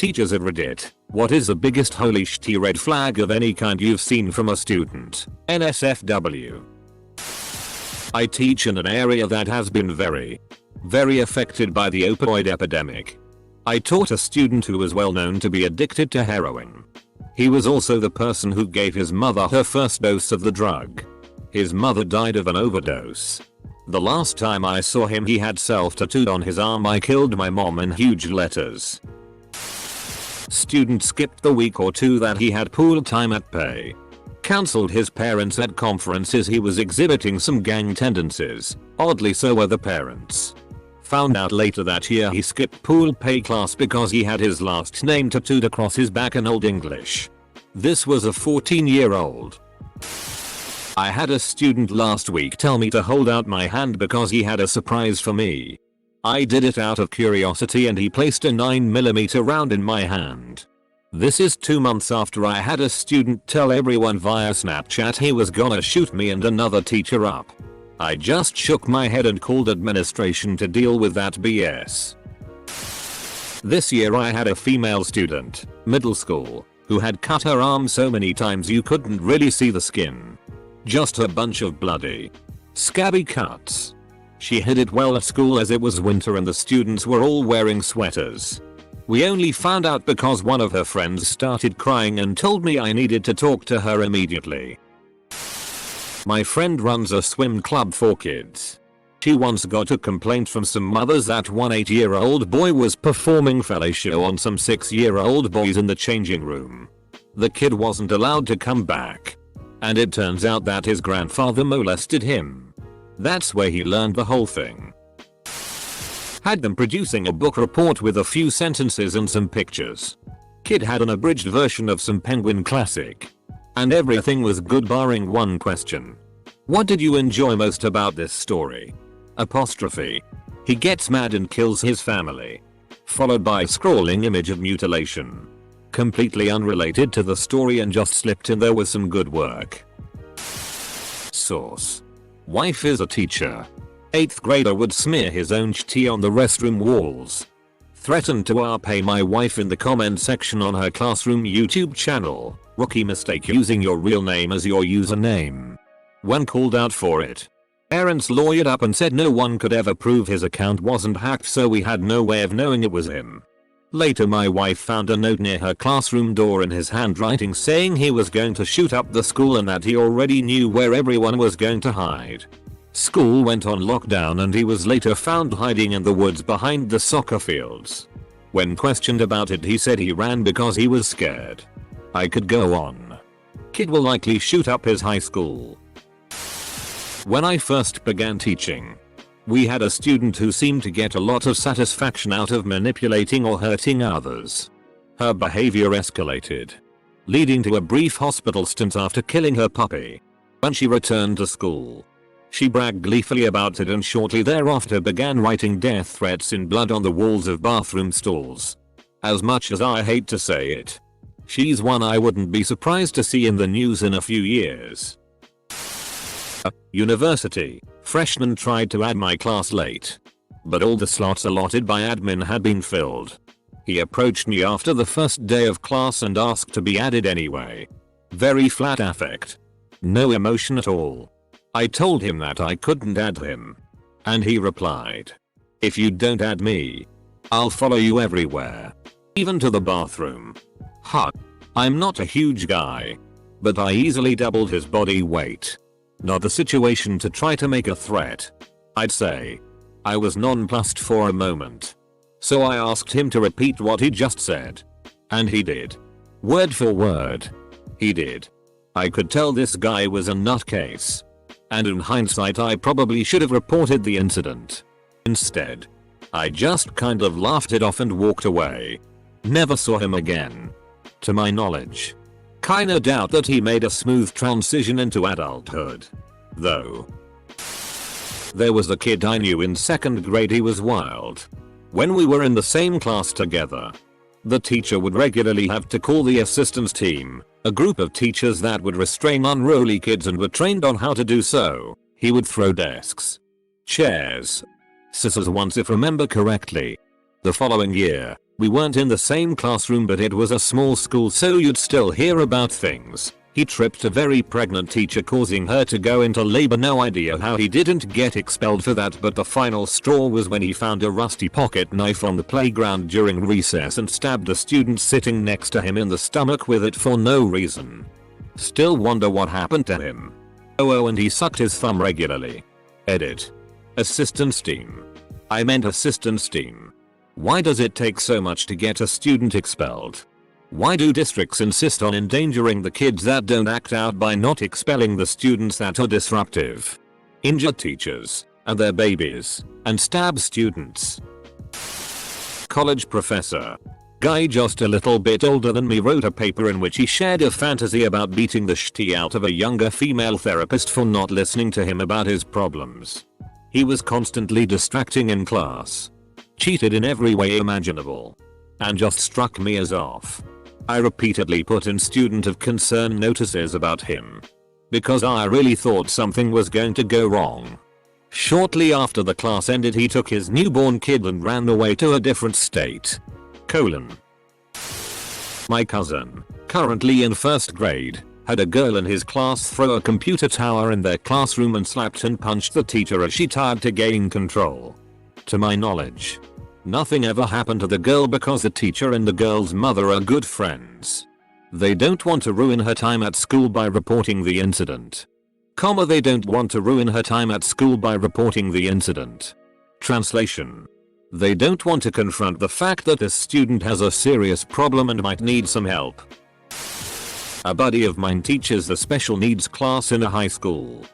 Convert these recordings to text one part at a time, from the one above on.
Teachers at Reddit, what is the biggest holy shitty red flag of any kind you've seen from a student? NSFW. I teach in an area that has been very affected by the opioid epidemic. I taught a student who was well known to be addicted to heroin. He was also the person who gave his mother her first dose of the drug. His mother died of an overdose. The last time I saw him he had self-tattooed on his arm "I killed my mom" in huge letters. Student skipped the week or two that he had pool time at pay. Cancelled his parents at conferences he was exhibiting some gang tendencies, oddly so were the parents. Found out later that year he skipped pool pay class because he had his last name tattooed across his back in Old English. This was a 14-year-old. I had a student last week tell me to hold out my hand because he had a surprise for me. I did it out of curiosity and he placed a 9mm round in my hand. This is 2 months after I had a student tell everyone via Snapchat he was gonna shoot me and another teacher up. I just shook my head and called administration to deal with that BS. This year I had a female student, middle school, who had cut her arm so many times you couldn't really see the skin. Just a bunch of bloody, scabby cuts. She hid it well at school as it was winter and the students were all wearing sweaters. We only found out because one of her friends started crying and told me I needed to talk to her immediately. My friend runs a swim club for kids. She once got a complaint from some mothers that one 8-year-old boy was performing fellatio on some 6-year-old boys in the changing room. The kid wasn't allowed to come back. And it turns out that his grandfather molested him. That's where he learned the whole thing. Had them producing a book report with a few sentences and some pictures. Kid had an abridged version of some Penguin classic. And everything was good barring one question. What did you enjoy most about this story? Apostrophe. He gets mad and kills his family. Followed by scrolling image of mutilation. Completely unrelated to the story and just slipped in there with some good work. Source. Wife is a teacher. 8th grader would smear his own tea on the restroom walls. Threatened to RP my wife in the comment section on her classroom YouTube channel. Rookie mistake using your real name as your username. When called out for it, parents lawyered up and said no one could ever prove his account wasn't hacked, so we had no way of knowing it was him. Later my wife found a note near her classroom door in his handwriting saying he was going to shoot up the school and that he already knew where everyone was going to hide. School went on lockdown and he was later found hiding in the woods behind the soccer fields. When questioned about it he said he ran because he was scared. I could go on. Kid will likely shoot up his high school. When I first began teaching, we had a student who seemed to get a lot of satisfaction out of manipulating or hurting others. Her behavior escalated, leading to a brief hospital stint after killing her puppy. When she returned to school, she bragged gleefully about it and shortly thereafter began writing death threats in blood on the walls of bathroom stalls. As much as I hate to say it, she's one I wouldn't be surprised to see in the news in a few years. University. Freshman tried to add my class late, but all the slots allotted by admin had been filled. He approached me after the first day of class and asked to be added anyway. Very flat affect. No emotion at all. I told him that I couldn't add him. And he replied, "If you don't add me, I'll follow you everywhere. Even to the bathroom." Huh. I'm not a huge guy, but I easily doubled his body weight. Not the situation to try to make a threat, I'd say. I was nonplussed for a moment. So I asked him to repeat what he just said. And he did. Word for word. He did. I could tell this guy was a nutcase. And in hindsight I probably should have reported the incident. Instead, I just kind of laughed it off and walked away. Never saw him again. To my knowledge. Kinda doubt that he made a smooth transition into adulthood. Though. There was a kid I knew in 2nd grade, he was wild. When we were in the same class together, the teacher would regularly have to call the assistance team, a group of teachers that would restrain unruly kids and were trained on how to do so. He would throw desks, chairs, scissors once if remember correctly. The following year, We weren't in the same classroom, but it was a small school, so you'd still hear about things. He tripped a very pregnant teacher, causing her to go into labor. No idea how he didn't get expelled for that, but the final straw was when he found a rusty pocket knife on the playground during recess and stabbed a student sitting next to him in the stomach with it for no reason. Still wonder what happened to him. Oh, and he sucked his thumb regularly. Edit. Assistance team. I meant assistance team. Why does it take so much to get a student expelled? Why do districts insist on endangering the kids that don't act out by not expelling the students that are disruptive, injure teachers and their babies, and stab students? College professor. Guy just a little bit older than me wrote a paper in which he shared a fantasy about beating the shit out of a younger female therapist for not listening to him about his problems. He was constantly distracting in class, cheated in every way imaginable, and just struck me as off. I repeatedly put in student of concern notices about him, because I really thought something was going to go wrong. Shortly after the class ended, he took his newborn kid and ran away to a different state. My cousin, currently in 1st grade, had a girl in his class throw a computer tower in their classroom and slapped and punched the teacher as she tried to gain control. To my knowledge, nothing ever happened to the girl because the teacher and the girl's mother are good friends. They don't want to ruin her time at school by reporting the incident. They don't want to ruin her time at school by reporting the incident. Translation. They don't want to confront the fact that this student has a serious problem and might need some help. A buddy of mine teaches the special needs class in a high school.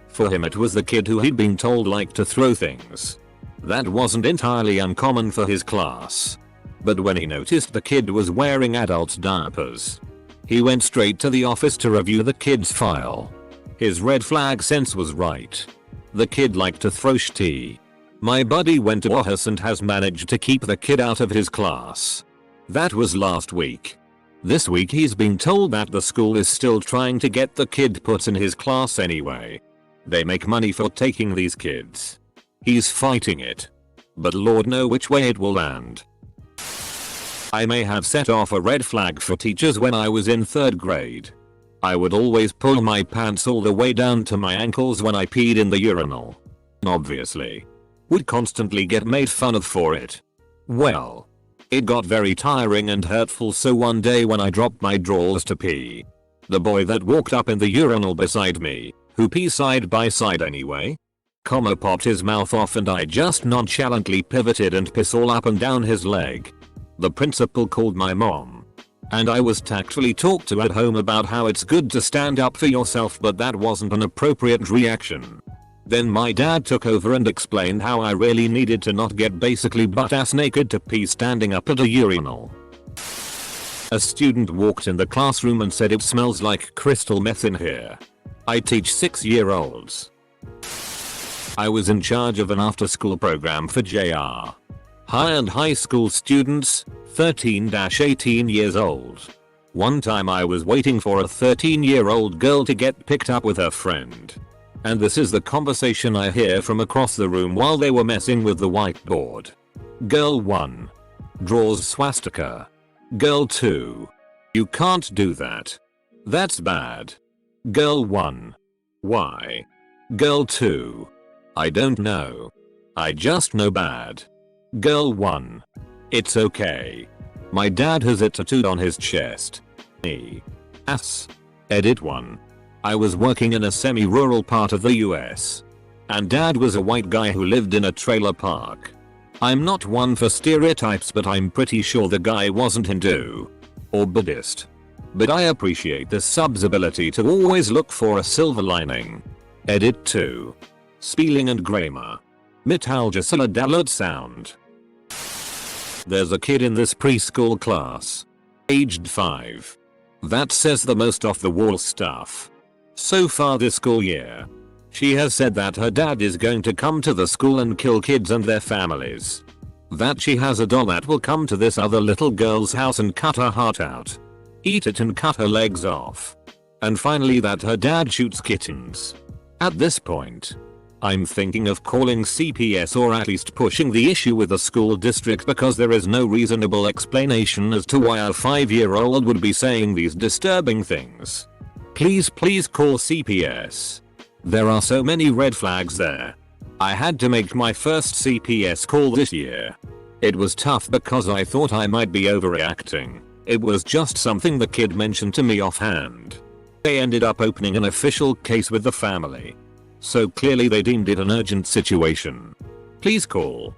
For him, it was the kid who he'd been told liked to throw things. That wasn't entirely uncommon for his class. But when he noticed the kid was wearing adult diapers, he went straight to the office to review the kid's file. His red flag sense was right. The kid liked to throw shit. My buddy went to office and has managed to keep the kid out of his class. That was last week. This week he's been told that the school is still trying to get the kid put in his class anyway. They make money for taking these kids. He's fighting it, but Lord knows which way it will land. I may have set off a red flag for teachers when I was in 3rd grade. I would always pull my pants all the way down to my ankles when I peed in the urinal. Obviously. Would constantly get made fun of for it. Well, it got very tiring and hurtful, so one day when I dropped my drawers to pee, the boy that walked up in the urinal beside me, who pee side by side anyway, popped his mouth off and I just nonchalantly pivoted and piss all up and down his leg. The principal called my mom, and I was tactfully talked to at home about how it's good to stand up for yourself, but that wasn't an appropriate reaction. Then my dad took over and explained how I really needed to not get basically butt-ass naked to pee standing up at a urinal. A student walked in the classroom and said, "It smells like crystal meth in here." I teach 6-year-olds. I was in charge of an after-school program for JR. High and high school students, 13-18 years old. One time I was waiting for a 13-year-old girl to get picked up with her friend. And this is the conversation I hear from across the room while they were messing with the whiteboard. Girl 1. Draws swastika. Girl 2. You can't do that. That's bad. Girl 1. Why? Girl 2. I don't know. I just know bad. Girl 1. It's okay. My dad has it tattooed on his chest. Ass. Edit 1. I was working in a semi-rural part of the US. And dad was a white guy who lived in a trailer park. I'm not one for stereotypes, but I'm pretty sure the guy wasn't Hindu or Buddhist. But I appreciate the sub's ability to always look for a silver lining. Edit 2. Spelling and grammar. Metalgesala dalad sound. There's a kid in this preschool class, aged 5, that says the most off-the-wall stuff. So far this school year, she has said that her dad is going to come to the school and kill kids and their families. That she has a doll that will come to this other little girl's house and cut her heart out, eat it and cut her legs off. And finally that her dad shoots kittens. At this point, I'm thinking of calling CPS or at least pushing the issue with the school district because there is no reasonable explanation as to why a 5-year-old would be saying these disturbing things. Please call CPS. There are so many red flags there. I had to make my first CPS call this year. It was tough because I thought I might be overreacting. It was just something the kid mentioned to me offhand. They ended up opening an official case with the family. So clearly they deemed it an urgent situation. Please call.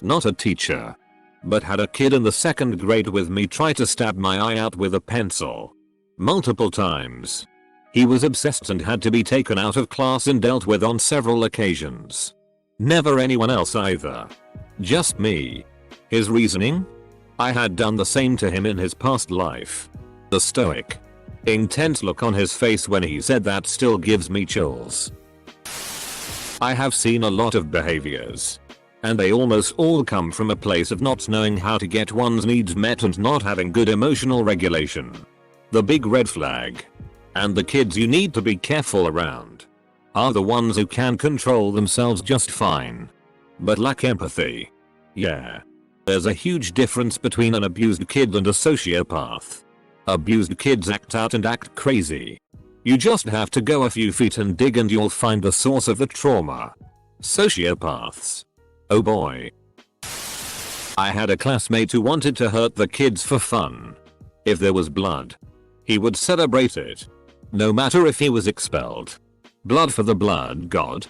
Not a teacher, but had a kid in the 2nd grade with me try to stab my eye out with a pencil. Multiple times. He was obsessed and had to be taken out of class and dealt with on several occasions. Never anyone else either. Just me. His reasoning? I had done the same to him in his past life. The stoic, intense look on his face when he said that still gives me chills. I have seen a lot of behaviors, and they almost all come from a place of not knowing how to get one's needs met and not having good emotional regulation. The big red flag, and the kids you need to be careful around, are the ones who can control themselves just fine, but lack empathy. Yeah. There's a huge difference between an abused kid and a sociopath. Abused kids act out and act crazy. You just have to go a few feet and dig and you'll find the source of the trauma. Sociopaths. Oh boy. I had a classmate who wanted to hurt the kids for fun. If there was blood, he would celebrate it. No matter if he was expelled. Blood for the blood god.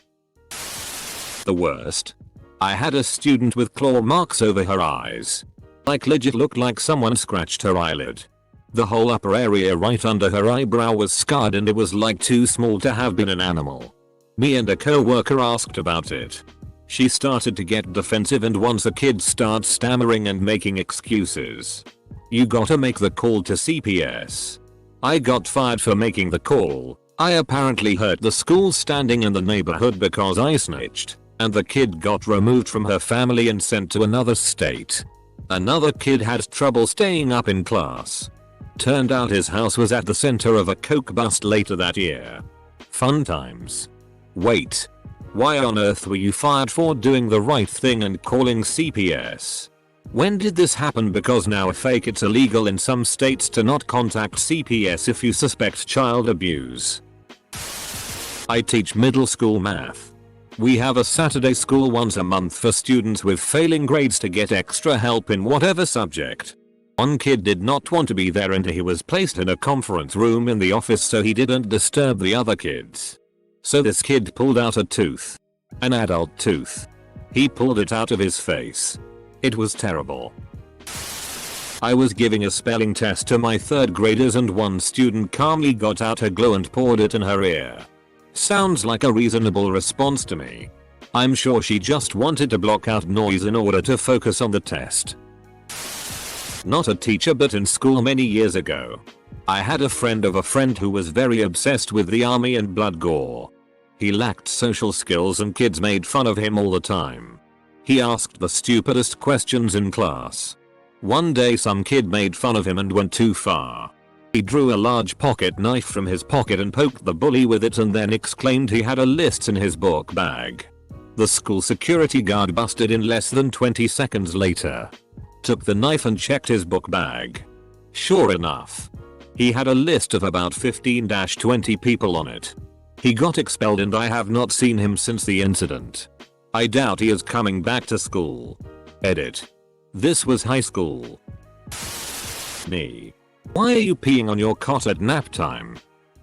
The worst. I had a student with claw marks over her eyes. Like legit looked like someone scratched her eyelid. The whole upper area right under her eyebrow was scarred and it was like too small to have been an animal. Me and a co-worker asked about it. She started to get defensive and once a kid starts stammering and making excuses, you gotta make the call to CPS. I got fired for making the call. I apparently hurt the school standing in the neighborhood because I snitched, and the kid got removed from her family and sent to another state. Another kid had trouble staying up in class. Turned out his house was at the center of a coke bust later that year. Fun times. Wait. Why on earth were you fired for doing the right thing and calling CPS? When did this happen? Because now it's illegal in some states to not contact CPS if you suspect child abuse. I teach middle school math. We have a Saturday school once a month for students with failing grades to get extra help in whatever subject. One kid did not want to be there and he was placed in a conference room in the office so he didn't disturb the other kids. So this kid pulled out a tooth. An adult tooth. He pulled it out of his face. It was terrible. I was giving a spelling test to my 3rd graders and one student calmly got out her glue and poured it in her ear. Sounds like a reasonable response to me. I'm sure she just wanted to block out noise in order to focus on the test. Not a teacher, but in school many years ago, I had a friend of a friend who was very obsessed with the army and blood gore. He lacked social skills and kids made fun of him all the time. He asked the stupidest questions in class. One day some kid made fun of him and went too far. He drew a large pocket knife from his pocket and poked the bully with it and then exclaimed he had a list in his book bag. The school security guard busted in less than 20 seconds later. Took the knife and checked his book bag. Sure enough, he had a list of about 15-20 people on it. He got expelled and I have not seen him since the incident. I doubt he is coming back to school. Edit. This was high school. Me. Why are you peeing on your cot at nap time?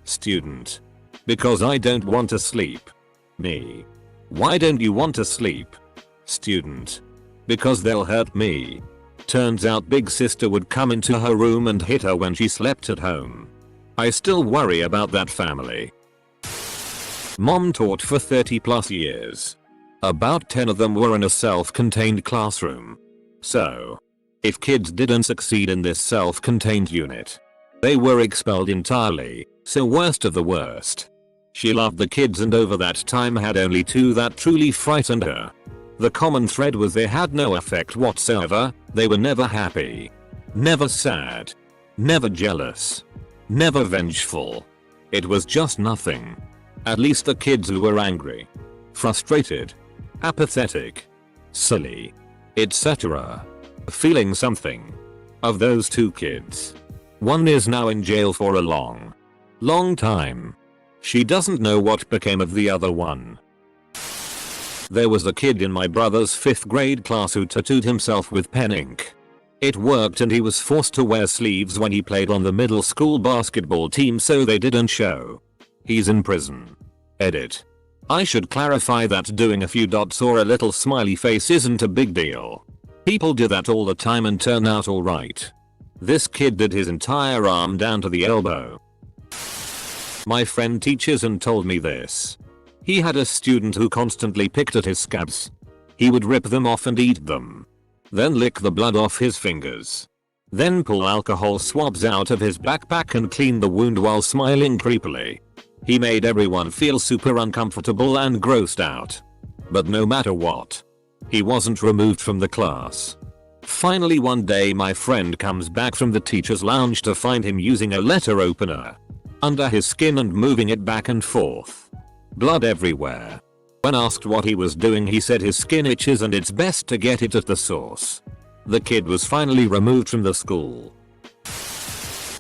Student. Because I don't want to sleep. Me. Why don't you want to sleep? Student. Because they'll hurt me. Turns out big sister would come into her room and hit her when she slept at home. I still worry about that family. Mom taught for 30+ years. About 10 of them were in a self-contained classroom. So, if kids didn't succeed in this self-contained unit, they were expelled entirely, so worst of the worst. She loved the kids and over that time had only 2 that truly frightened her. The common thread was they had no affect whatsoever, they were never happy, never sad, never jealous, never vengeful. It was just nothing. At least the kids who were angry, frustrated, apathetic, silly, etc. feeling something. Of those 2 kids, one is now in jail for a long time. She doesn't know what became of the other one. There was a kid in my brother's 5th grade class who tattooed himself with pen ink. It worked and he was forced to wear sleeves when he played on the middle school basketball team so they didn't show. He's in prison. Edit. I should clarify that doing a few dots or a little smiley face isn't a big deal. People do that all the time and turn out alright. This kid did his entire arm down to the elbow. My friend teaches and told me this. He had a student who constantly picked at his scabs. He would rip them off and eat them. Then lick the blood off his fingers. Then pull alcohol swabs out of his backpack and clean the wound while smiling creepily. He made everyone feel super uncomfortable and grossed out. But no matter what, he wasn't removed from the class. Finally one day my friend comes back from the teacher's lounge to find him using a letter opener under his skin and moving it back and forth. Blood everywhere. When asked what he was doing, he said his skin itches and it's best to get it at the source. The kid was finally removed from the school.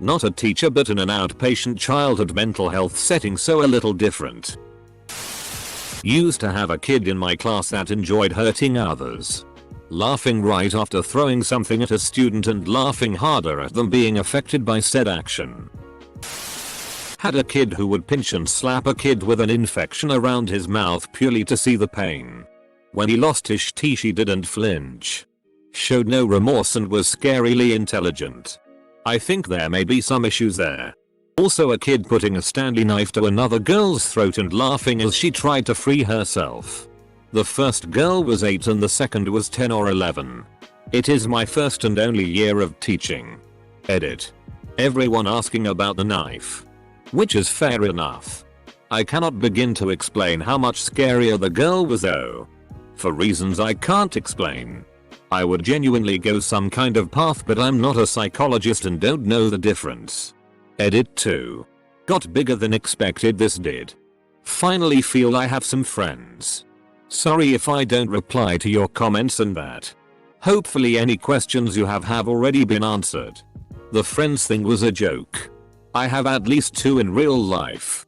Not a teacher but in an outpatient childhood mental health setting, so a little different. Used to have a kid in my class that enjoyed hurting others. Laughing right after throwing something at a student and laughing harder at them being affected by said action. Had a kid who would pinch and slap a kid with an infection around his mouth purely to see the pain. When he lost his teeth she didn't flinch. Showed no remorse and was scarily intelligent. I think there may be some issues there. Also a kid putting a Stanley knife to another girl's throat and laughing as she tried to free herself. The first girl was 8 and the second was 10 or 11. It is my first and only year of teaching. Edit. Everyone asking about the knife. Which is fair enough. I cannot begin to explain how much scarier the girl was though. For reasons I can't explain. I would genuinely go some kind of path, but I'm not a psychologist and don't know the difference. Edit 2. Got bigger than expected, this did. Finally feel I have some friends. Sorry if I don't reply to your comments and that. Hopefully any questions you have already been answered. The friends thing was a joke. I have at least 2 in real life.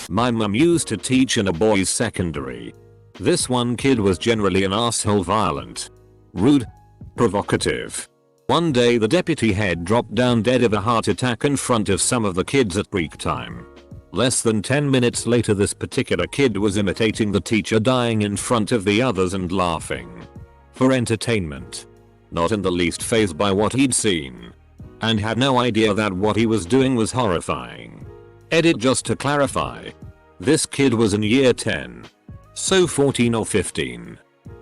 My mum used to teach in a boys' secondary. This one kid was generally an asshole, violent, rude, provocative. One day the deputy head dropped down dead of a heart attack in front of some of the kids at break time. Less than 10 minutes later this particular kid was imitating the teacher dying in front of the others and laughing. For entertainment. Not in the least fazed by what he'd seen. And had no idea that what he was doing was horrifying. Edit, just to clarify. This kid was in year 10. So 14 or 15.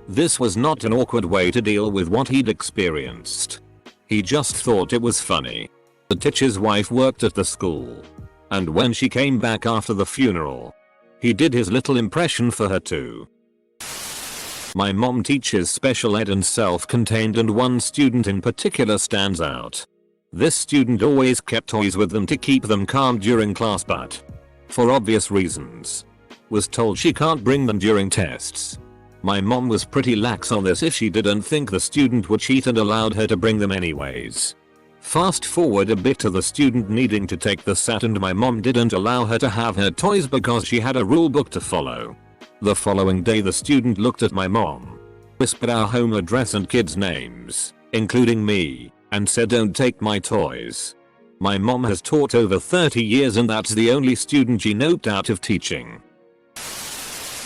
This was not an awkward way to deal with what he'd experienced. He just thought it was funny. The teacher's wife worked at the school. And when she came back after the funeral, he did his little impression for her too. My mom teaches special ed and self-contained, and one student in particular stands out. This student always kept toys with them to keep them calm during class, but for obvious reasons was told she can't bring them during tests. My mom was pretty lax on this if she didn't think the student would cheat and allowed her to bring them anyways. Fast forward a bit to the student needing to take the SAT, and my mom didn't allow her to have her toys because she had a rule book to follow. The following day the student looked at my mom, whispered our home address and kids' names, including me, and said, "Don't take my toys." My mom has taught over 30 years and that's the only student she noped out of teaching.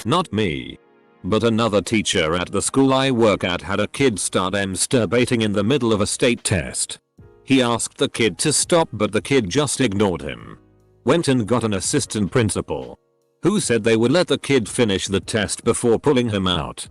Not me. But another teacher at the school I work at had a kid start masturbating in the middle of a state test. He asked the kid to stop, but the kid just ignored him. Went and got an assistant principal, who said they would let the kid finish the test before pulling him out.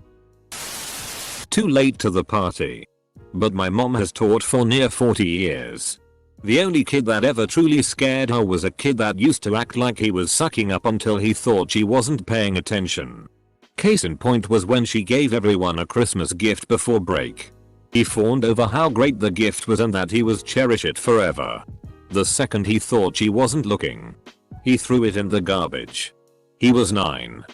Too late to the party. But my mom has taught for near 40 years. The only kid that ever truly scared her was a kid that used to act like he was sucking up until he thought she wasn't paying attention. Case in point was when she gave everyone a Christmas gift before break. He fawned over how great the gift was and that he was cherish it forever. The second he thought she wasn't looking, He threw it in the garbage. He was 9.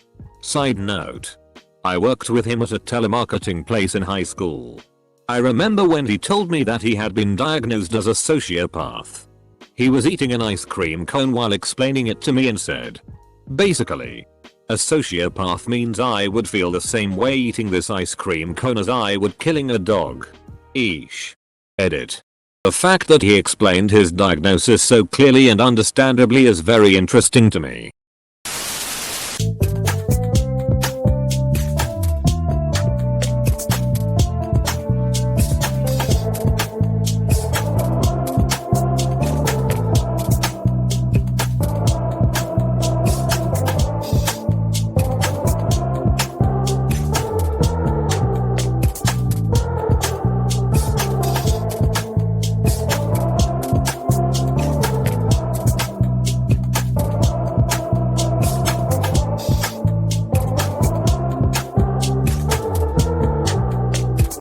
Side note. I worked with him at a telemarketing place in high school. I remember when he told me that he had been diagnosed as a sociopath. He was eating an ice cream cone while explaining it to me and said, basically, a sociopath means I would feel the same way eating this ice cream cone as I would killing a dog. Eesh. Edit. The fact that he explained his diagnosis so clearly and understandably is very interesting to me.